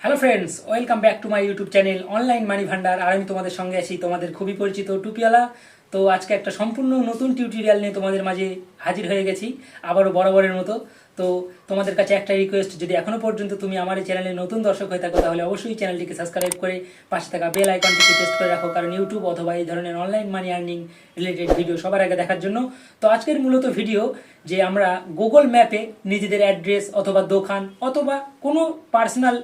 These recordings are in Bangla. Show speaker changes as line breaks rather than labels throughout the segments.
Hello friends, welcome back to my YouTube channel online money Bhandar. আর আমি তোমাদের সঙ্গে আছি তোমাদের খুবই পরিচিত টুপিওয়ালা। তো আজকে একটা সম্পূর্ণ নতুন টিউটোরিয়াল নিয়ে তোমাদের মাঝে হাজির হয়ে গেছি, আবারও বরাবরের মতো। তো তোমাদের কাছে একটা রিকোয়েস্ট, যদি এখনও পর্যন্ত তুমি আমার এই চ্যানেলে নতুন দর্শক হয়ে থাকো তাহলে অবশ্যই চ্যানেলটিকে সাবস্ক্রাইব করে পাশে থাকা বেল আইকনটিকে প্রেস করে রাখো, কারণ ইউটিউব অথবা এই ধরনের online money earning related video সবার আগে দেখার জন্য। তো আজকের মূলত ভিডিও যে আমরা গুগল ম্যাপে নিজেদের অ্যাড্রেস অথবা দোকান অথবা কোনো পার্সোনাল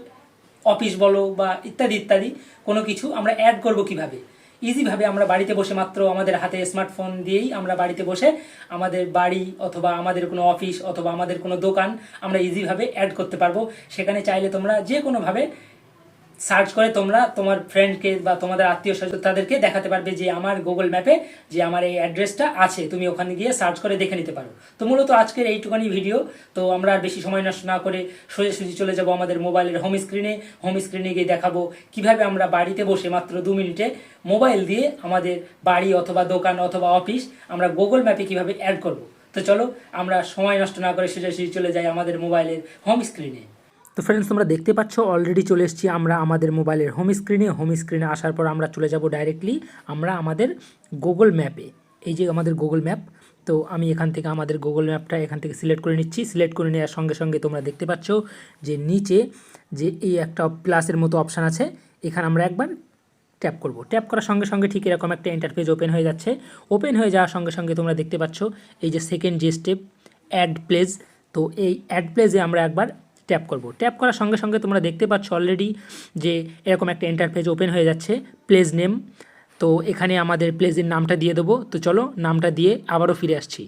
অফিস বলো বা ইত্যাদি ইত্যাদি কোনো কিছু আমরা অ্যাড করব কিভাবে ইজিভাবে। আমরা বাড়িতে বসে মাত্র আমাদের হাতে স্মার্টফোন দিয়েই আমরা বাড়িতে বসে আমাদের বাড়ি অথবা আমাদের কোনো অফিস অথবা আমাদের কোনো দোকান আমরা ইজিভাবে অ্যাড করতে পারবো। সেখানে চাইলে তোমরা যে কোনোভাবে সার্চ করে তোমরা তোমার ফ্রেন্ডকে বা তোমাদের আত্মীয় স্বজন তাদেরকে দেখাতে পারবে যে আমার গুগল ম্যাপে যে আমার এই অ্যাড্রেসটা আছে, তুমি ওখানে গিয়ে সার্চ করে দেখে নিতে পারো। তো মূলত আজকের এইটুখানি ভিডিও। তো আমরা আর বেশি সময় নষ্ট না করে সোজাসুজি চলে যাব আমাদের মোবাইলের হোম স্ক্রিনে গিয়ে দেখাবো কিভাবে আমরা বাড়িতে বসে মাত্র 2 মিনিটে মোবাইল দিয়ে আমাদের বাড়ি অথবা দোকান অথবা অফিস আমরা গুগল ম্যাপে কিভাবে অ্যাড করব। তো চলো আমরা সময় নষ্ট না করে সোজাসুজি চলে যাই আমাদের মোবাইলের হোম স্ক্রিনে। তো ফ্রেন্ডস, তোমরা দেখতে পাচ্ছ অলরেডি চলে এসেছি আমরা আমাদের মোবাইলের হোম স্ক্রিনে আসার পর আমরা চলে যাব ডাইরেক্টলি আমরা আমাদের গুগল ম্যাপে। এই যে আমাদের গুগল ম্যাপ, তো আমি এখান থেকে আমাদের গুগল ম্যাপটা এখান থেকে সিলেক্ট করে নিচ্ছি। সিলেক্ট করে নেওয়ার সঙ্গে সঙ্গে তোমরা দেখতে পাচ্ছ যে নিচে যে এই একটা প্লাসের মতো অপশান আছে, এখানে আমরা একবার ট্যাপ করব। ট্যাপ করার সঙ্গে সঙ্গে ঠিক এরকম একটা ইন্টারফেস ওপেন হয়ে যাচ্ছে। ওপেন হয়ে যাওয়ার সঙ্গে সঙ্গে তোমরা দেখতে পাচ্ছ এই যে সেকেন্ড যে স্টেপ অ্যাড প্লেস, তো এই অ্যাড প্লেসে আমরা একবার ট্যাপ করব। ট্যাপ করার সঙ্গে সঙ্গে তোমরা দেখতে পাচ্ছ অলরেডি যে এরকম একটা ইন্টারফেস ওপেন হয়ে যাচ্ছে, প্লেস নেম। তো এখানে আমাদের প্লেসের নামটা দিয়ে দেবো। তো চলো নামটা দিয়ে আবারও ফিরে আসছি।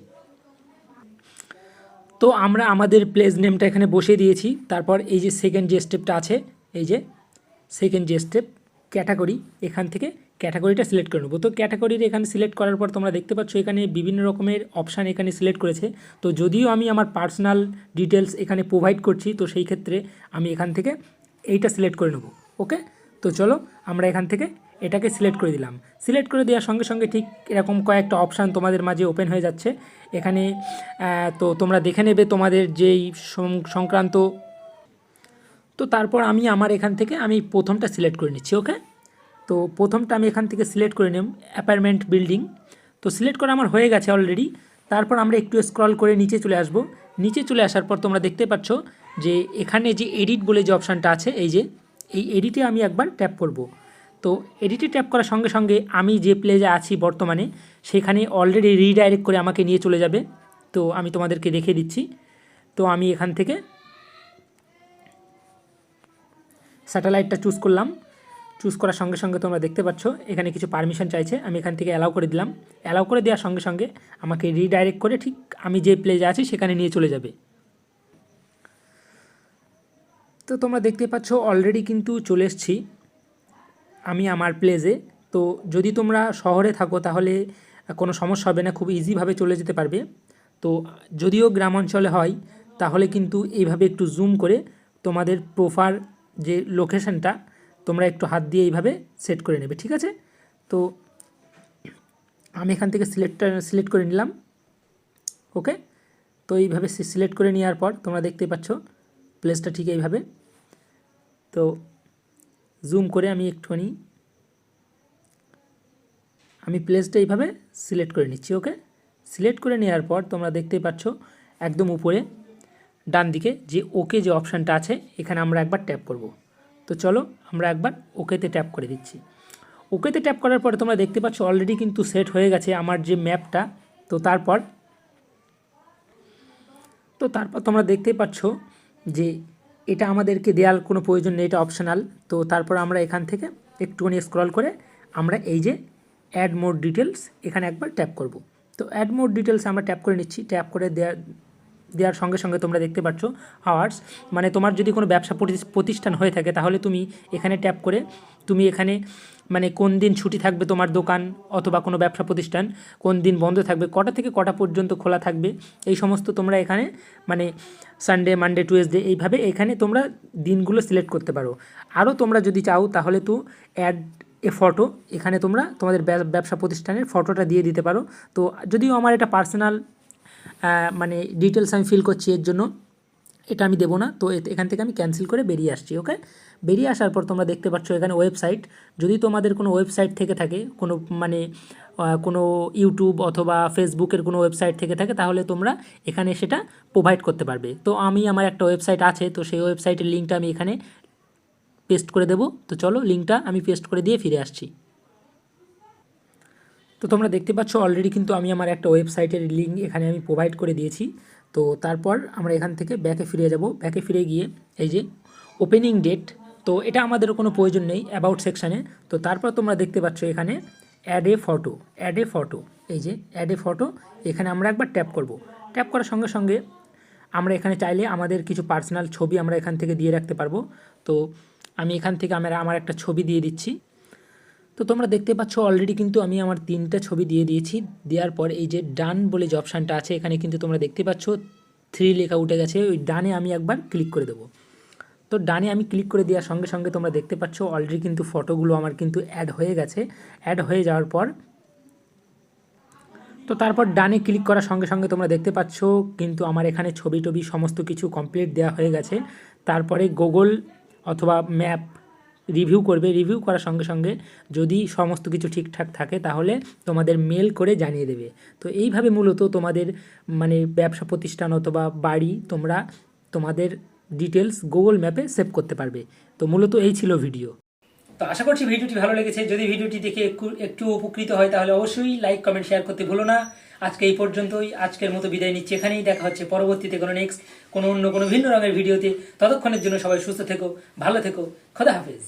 তো আমরা আমাদের প্লেস নেমটা এখানে বসিয়ে দিয়েছি। তারপর এই যে সেকেন্ড যে স্টেপটা আছে, এই যে সেকেন্ড যে স্টেপ ক্যাটাগরি, এখান থেকে ক্যাটাগরিটা সিলেক্ট করে নেবো। তো ক্যাটাগরির এখানে সিলেক্ট করার পর তোমরা দেখতে পাচ্ছ এখানে বিভিন্ন রকমের অপশান এখানে সিলেক্ট করেছে। তো যদিও আমি আমার পার্সোনাল ডিটেলস এখানে প্রোভাইড করছি, তো সেই ক্ষেত্রে আমি এখান থেকে এইটা সিলেক্ট করে নেব। ওকে, তো চলো আমরা এখান থেকে এটাকে সিলেক্ট করে দিলাম। সিলেক্ট করে দেওয়ার সঙ্গে সঙ্গে ঠিক এরকম কয়েকটা অপশান তোমাদের মাঝে ওপেন হয়ে যাচ্ছে এখানে। তো তোমরা দেখে নেবে তোমাদের যেই সংক্রান্ত। তো তারপর আমি আমার এখান থেকে আমি প্রথমটা সিলেক্ট করে নিচ্ছি। ওকে, তো প্রথমটা আমি এখান থেকে সিলেক্ট করে নিলাম অ্যাপার্টমেন্ট বিল্ডিং। তো সিলেক্ট করা আমার হয়ে গেছে অলরেডি। তারপর আমরা একটু স্ক্রল করে নিচে চলে আসব। নিচে চলে আসার পর তোমরা দেখতে পাচ্ছ যে এখানে যে এডিট বলে যে অপশানটা আছে, এই যে এই এডিটে আমি একবার ট্যাপ করব। তো এডিটে ট্যাপ করার সঙ্গে সঙ্গে আমি যে প্লেজে আছি বর্তমানে সেখানে অলরেডি রিডাইরেক্ট করে আমাকে নিয়ে চলে যাবে। তো আমি তোমাদেরকে দেখিয়ে দিচ্ছি। তো আমি এখান থেকে স্যাটেলাইটটা চুজ করলাম। চুজ করার সঙ্গে সঙ্গে তোমরা দেখতে পাচ্ছ এখানে কিছু পারমিশন চাইছে, আমি এখান থেকে অ্যালাউ করে দিলাম। অ্যালাউ করে দেওয়ার সঙ্গে সঙ্গে আমাকে রিডাইরেক্ট করে ঠিক আমি যে প্লেজে আছি সেখানে নিয়ে চলে যাবে। তো তোমরা দেখতে পাচ্ছ অলরেডি কিন্তু চলে এসেছি আমি আমার প্লেজে। তো যদি তোমরা শহরে থাকো তাহলে কোনো সমস্যা হবে না, খুব ইজিভাবে চলে যেতে পারবে। তো যদিও গ্রাম অঞ্চলে হয় তাহলে কিন্তু এইভাবে একটু জুম করে তোমাদের প্রপার যে লোকেশনটা তোমরা একটু হাত দিয়ে এইভাবে সেট করে নেবে, ঠিক আছে। তো আমি এখান থেকে সিলেক্ট করে নিলাম। ওকে, তো এইভাবে সিলেক্ট করে নেওয়ার পর তোমরা দেখতে পাচ্ছ প্লেসটা ঠিক এইভাবে। তো জুম করে আমি প্লেসটা এইভাবে সিলেক্ট করে নিচ্ছি। ওকে, সিলেক্ট করে নেওয়ার পর তোমরা দেখতে পাচ্ছ একদম উপরে ডান দিকে যে ওকে যে অপশানটা আছে এখানে আমরা একবার ট্যাপ করব। তো চলো আমরা একবার ওকেতে ট্যাপ করে দিচ্ছি। ওকেতে ট্যাপ করার পরে তোমরা দেখতে পাচ্ছ অলরেডি কিন্তু সেট হয়ে গেছে আমার যে ম্যাপটা। তো তারপর তোমরা দেখতে পাচ্ছ যে এটা আমাদেরকে দেওয়ার কোনো প্রয়োজন নেই, এটা অপশনাল। তো তারপর আমরা এখান থেকে একটুখানি স্ক্রল করে আমরা এই যে অ্যাড মোর ডিটেলস এখানে একবার ট্যাপ করব। তো অ্যাড মোর ডিটেলস আমরা ট্যাপ করে নিচ্ছি। ট্যাপ করে দেওয়ার সঙ্গে সঙ্গে তোমরা দেখতে পাচ্ছ আওয়ার্স, মানে তোমার যদি কোনো ব্যবসা প্রতিষ্ঠান হয়ে থাকে তাহলে তুমি এখানে ট্যাপ করে তুমি এখানে মানে কোন দিন ছুটি থাকবে তোমার দোকান অথবা কোনো ব্যবসা প্রতিষ্ঠান, কোন দিন বন্ধ থাকবে, কটা থেকে কটা পর্যন্ত খোলা থাকবে, এই সমস্ত তোমরা এখানে মানে সানডে মানডে টুয়েসডে এইভাবে এখানে তোমরা দিনগুলো সিলেক্ট করতে পারো। আরও তোমরা যদি চাও তাহলে তো অ্যাড এ ফটো, এখানে তোমরা তোমাদের ব্যবসা প্রতিষ্ঠানের ফটোটা দিয়ে দিতে পারো। তো যদিও আমার এটা পার্সোনাল মানে ডিটেলস আমি ফিল করছি, এর জন্য এটা আমি দেবো না। তো এখান থেকে আমি ক্যান্সেল করে বেরিয়ে আসছি। ওকে, বেরিয়ে আসার পর তোমরা দেখতে পাচ্ছ এখানে ওয়েবসাইট। যদি তোমাদের কোনো ওয়েবসাইট থেকে থাকে, কোনো মানে কোনো ইউটিউব অথবা ফেসবুকের কোনো ওয়েবসাইট থেকে থাকে, তাহলে তোমরা এখানে সেটা প্রোভাইড করতে পারবে। তো আমি আমার একটা ওয়েবসাইট আছে, তো সেই ওয়েবসাইটের লিঙ্কটা আমি এখানে পেস্ট করে দেবো। তো চলো লিঙ্কটা আমি পেস্ট করে দিয়ে ফিরে আসছি। তো তোমরা দেখতে পাচ্ছ অলরেডি কিন্তু আমি আমার একটা ওয়েবসাইটের লিঙ্ক এখানে আমি প্রোভাইড করে দিয়েছি। তো তারপর আমরা এখান থেকে ব্যাকে ফিরে যাব। ব্যাকে ফিরে গিয়ে এই যে ওপেনিং ডেট, তো এটা আমাদের কোনো প্রয়োজন নেই অ্যাবাউট সেকশানে। তো তারপর তোমরা দেখতে পাচ্ছ এখানে add a photo, add a photo, এই যে অ্যাড এ ফটো, এখানে আমরা একবার ট্যাপ করব। ট্যাপ করার সঙ্গে সঙ্গে আমরা এখানে চাইলে আমাদের কিছু পার্সোনাল ছবি আমরা এখান থেকে দিয়ে রাখতে পারবো। তো আমি এখান থেকে আমার একটা ছবি দিয়ে দিচ্ছি। তো তোমরা দেখতে পাচ্ছ অলরেডি কিন্তু আমি আমার 3টা ছবি দিয়ে দিয়েছি। দেওয়ার পর এই যে ডান বলে যে অপশানটা আছে, এখানে কিন্তু তোমরা দেখতে পাচ্ছ 3 লেখা উঠে গেছে। ওই ডানে আমি একবার ক্লিক করে দেবো। তো ডানে আমি ক্লিক করে দেওয়ার সঙ্গে সঙ্গে তোমরা দেখতে পাচ্ছ অলরেডি কিন্তু ফটোগুলো আমার কিন্তু অ্যাড হয়ে গেছে। অ্যাড হয়ে যাওয়ার পর তো তারপর ডানে ক্লিক করার সঙ্গে সঙ্গে তোমরা দেখতে পাচ্ছ কিন্তু আমার এখানে ছবি টবি সমস্ত কিছু কমপ্লিট দেওয়া হয়ে গেছে। তারপরে গুগল অথবা ম্যাপ রিভিউ করবে। রিভিউ করার সঙ্গে সঙ্গে যদি সমস্ত কিছু ঠিকঠাক থাকে তাহলে তোমাদের মেল করে জানিয়ে দেবে। তো এইভাবে মূলত তোমাদের মানে ব্যবসা প্রতিষ্ঠান অথবা বাড়ি তোমরা তোমাদের ডিটেলস গুগল ম্যাপে সেভ করতে পারবে। তো মূলত এই ছিল ভিডিও। তো আশা করছি ভিডিওটি ভালো লেগেছে। যদি ভিডিওটি দেখে একটু উপকৃত হয় তাহলে অবশ্যই লাইক কমেন্ট শেয়ার করতে ভুলো না। আজকে এই পর্যন্তই, আজকের মতো বিদায় নিচ্ছি। এখানেই দেখা হচ্ছে পরবর্তীতে কোনো নেক্সট কোনো অন্য কোনো ভিন্ন রঙের ভিডিওতে। ততক্ষণের জন্য সবাই সুস্থ থেকো, ভালো থেকো, খোদা হাফেজ।